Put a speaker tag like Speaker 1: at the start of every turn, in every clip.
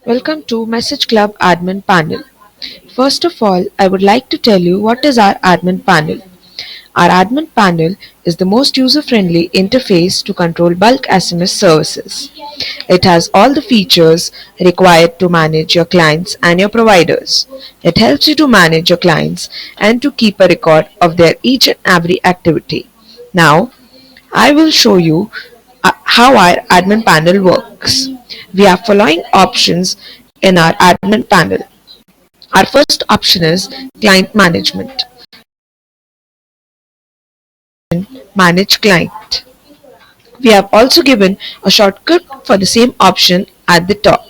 Speaker 1: Welcome to Message Club Admin Panel. First of all, I would like to tell you what is our admin panel. Our admin panel is the most user-friendly interface to control bulk SMS services. It has all the features required to manage your clients and your providers. It helps you to manage your clients and to keep a record of their each and every activity. Now, I will show you how our admin panel works. We have following options in our admin panel. Our first option is client management. Manage client. We have also given a shortcut for the same option at the top.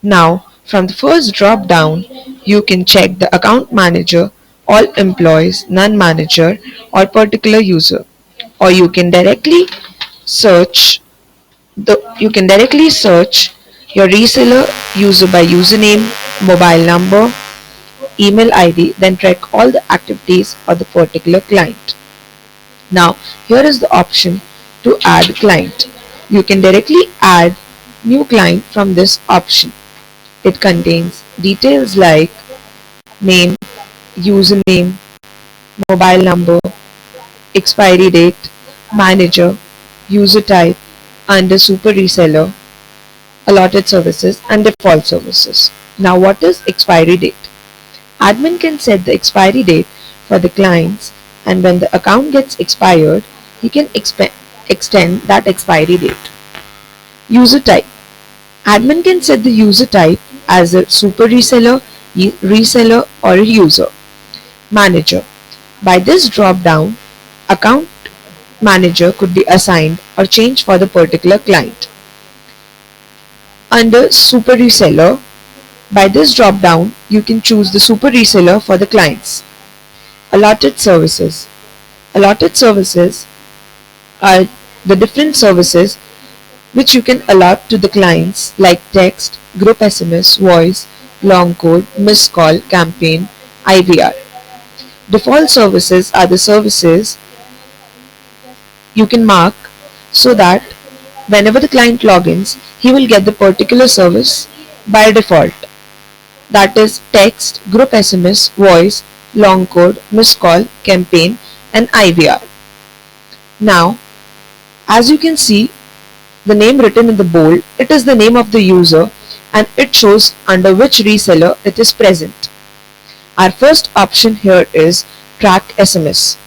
Speaker 1: Now, from the first drop down, you can check the account manager, all employees, none manager, or particular user. Or you can directly search your reseller user by username, mobile number, email ID, then track all the activities of the particular client. Now, here is the option to add client. You can directly add new client from this option. It contains details like name, username, mobile number, expiry date, manager, user type, under super reseller, allotted services and default services. Now what is expiry date? Admin can set the expiry date for the clients, and when the account gets expired, he can extend that expiry date. User type. Admin can set the user type as a super reseller, reseller or a user. Manager. By this drop down, account manager could be assigned or changed for the particular client. Under super reseller, by this drop down, you can choose the super reseller for the clients. Allotted services. Allotted services are the different services which you can allot to the clients like text, group SMS, voice, long code, missed call, campaign, IVR. Default services are the services you can mark so that whenever the client logins, he will get the particular service by default. That is text, group SMS, voice, long code, missed call, campaign and IVR. Now, as you can see, the name written in the bold, it is the name of the user and it shows under which reseller it is present. Our first option here is track SMS.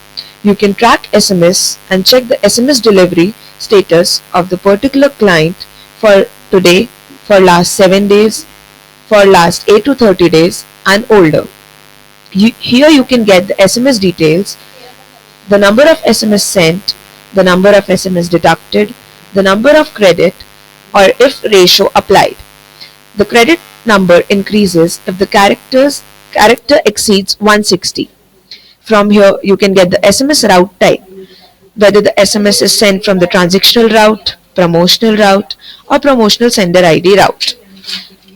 Speaker 1: You can track SMS and check the SMS delivery status of the particular client for today, for last 7 days, for last 8 to 30 days and older. Here you can get the SMS details, the number of SMS sent, the number of SMS deducted, the number of credit or if ratio applied. The credit number increases if the character exceeds 160. From here you can get the SMS route type, whether the SMS is sent from the transactional route, promotional route or promotional sender ID route.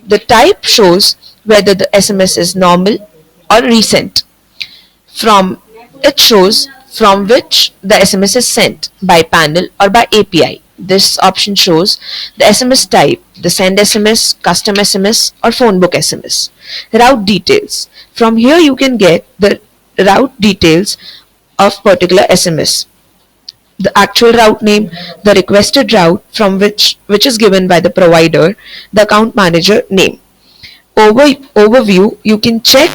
Speaker 1: The type shows whether the SMS is normal or recent. From it shows from which the SMS is sent, by panel or by API. This option shows the SMS type, the send SMS, custom SMS or phone book SMS. Route details. From here you can get the route details of particular SMS. The actual route name, the requested route from which is given by the provider, the account manager name. Overview, you can check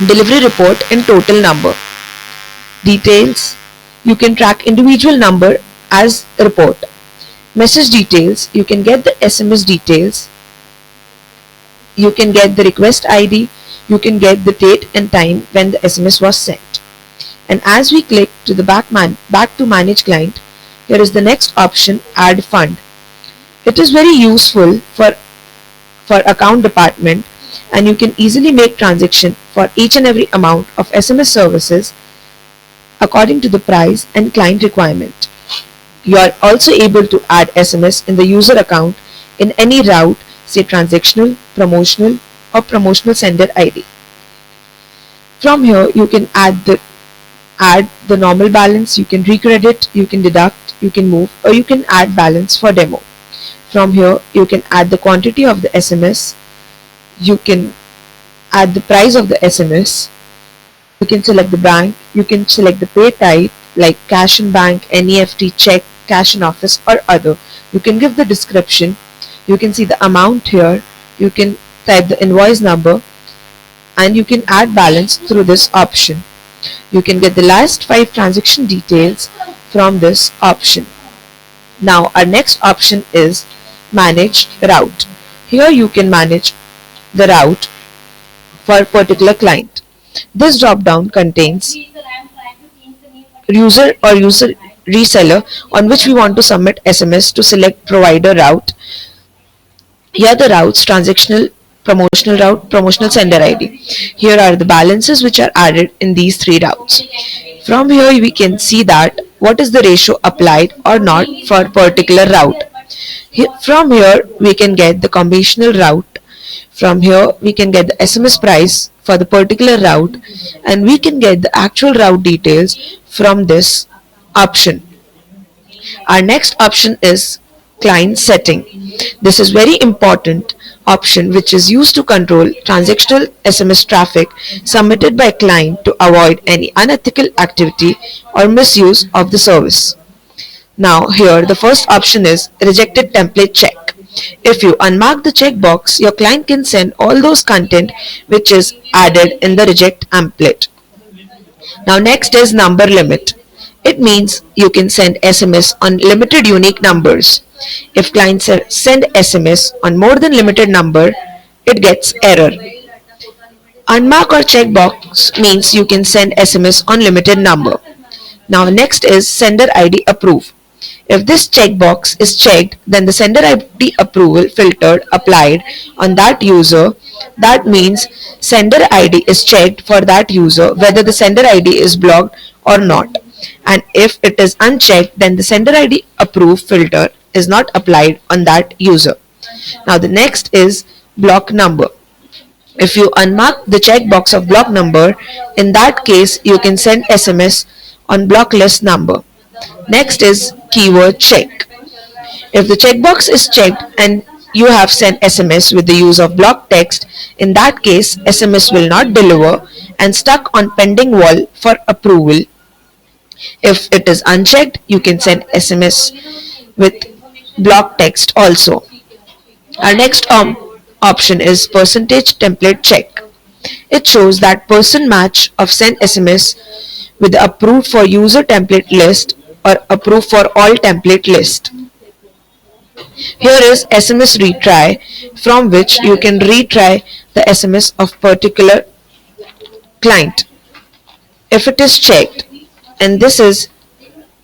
Speaker 1: delivery report in total number. Details, you can track individual number as report. Message details, you can get the SMS details, you can get the request ID, you can get the date and time when the SMS was sent. And as we click to the back to manage client, here is the next option, add fund. It is very useful for account department, and you can easily make transaction for each and every amount of SMS services according to the price and client requirement. You are also able to add SMS in the user account in any route, say transactional, promotional or promotional sender ID. From here you can add the normal balance, you can recredit, you can deduct, you can move or you can add balance for demo. From here, you can add the quantity of the SMS, you can add the price of the SMS, you can select the bank, you can select the pay type like cash in bank, NEFT, check, cash in office or other. You can give the description, you can see the amount here, you can type the invoice number and you can add balance through this option. You can get the last 5 transaction details from this option. Now our next option is manage route. Here you can manage the route for a particular client. This drop down contains user reseller on which we want to submit SMS to select provider route. Here the routes transactional, promotional route, promotional sender ID. Here are the balances which are added in these three routes. From here we can see that what is the ratio applied or not for particular route. From here we can get the combinational route. From here we can get the SMS price for the particular route and we can get the actual route details from this option. Our next option is client setting. This is very important option which is used to control transactional SMS traffic submitted by client to avoid any unethical activity or misuse of the service. Now here the first option is rejected template check. If you unmark the checkbox, your client can send all those content which is added in the reject template. Now next is number limit. It means you can send SMS on limited unique numbers. If clients send SMS on more than limited number, it gets error. Unmark or checkbox means you can send SMS on limited number. Now next is sender ID approve. If this checkbox is checked, then the sender ID approval filter applied on that user. That means sender ID is checked for that user whether the sender ID is blocked or not. And if it is unchecked, then the sender ID approve filter is not applied on that user. Now the next is block number. If you unmark the checkbox of block number, in that case you can send SMS on block list number. Next is keyword check. If the checkbox is checked and you have sent SMS with the use of block text, in that case SMS will not deliver and stuck on pending wall for approval. If it is unchecked, you can send SMS with block text also. Our next option is percentage template check. It shows that person match of send SMS with the approved for user template list or approved for all template list. Here is SMS retry from which you can retry the SMS of particular client if it is checked, and this is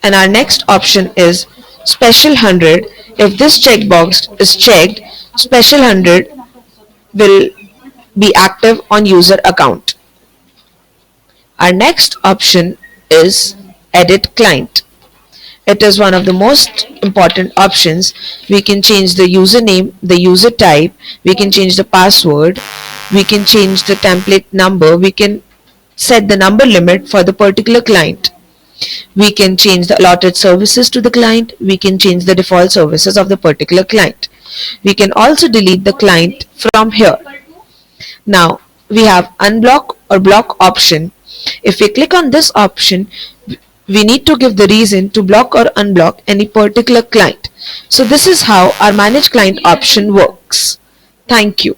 Speaker 1: and our next option is special 100. If this checkbox is checked, special 100 will be active on user account. Our next option is edit client. It is one of the most important options. We can change the username, the user type, we can change the password, we can change the template number, we can set the number limit for the particular client. We can change the allotted services to the client, we can change the default services of the particular client. We can also delete the client from here. Now we have unblock or block option. If we click on this option, we need to give the reason to block or unblock any particular client. So this is how our manage client option works. Thank you.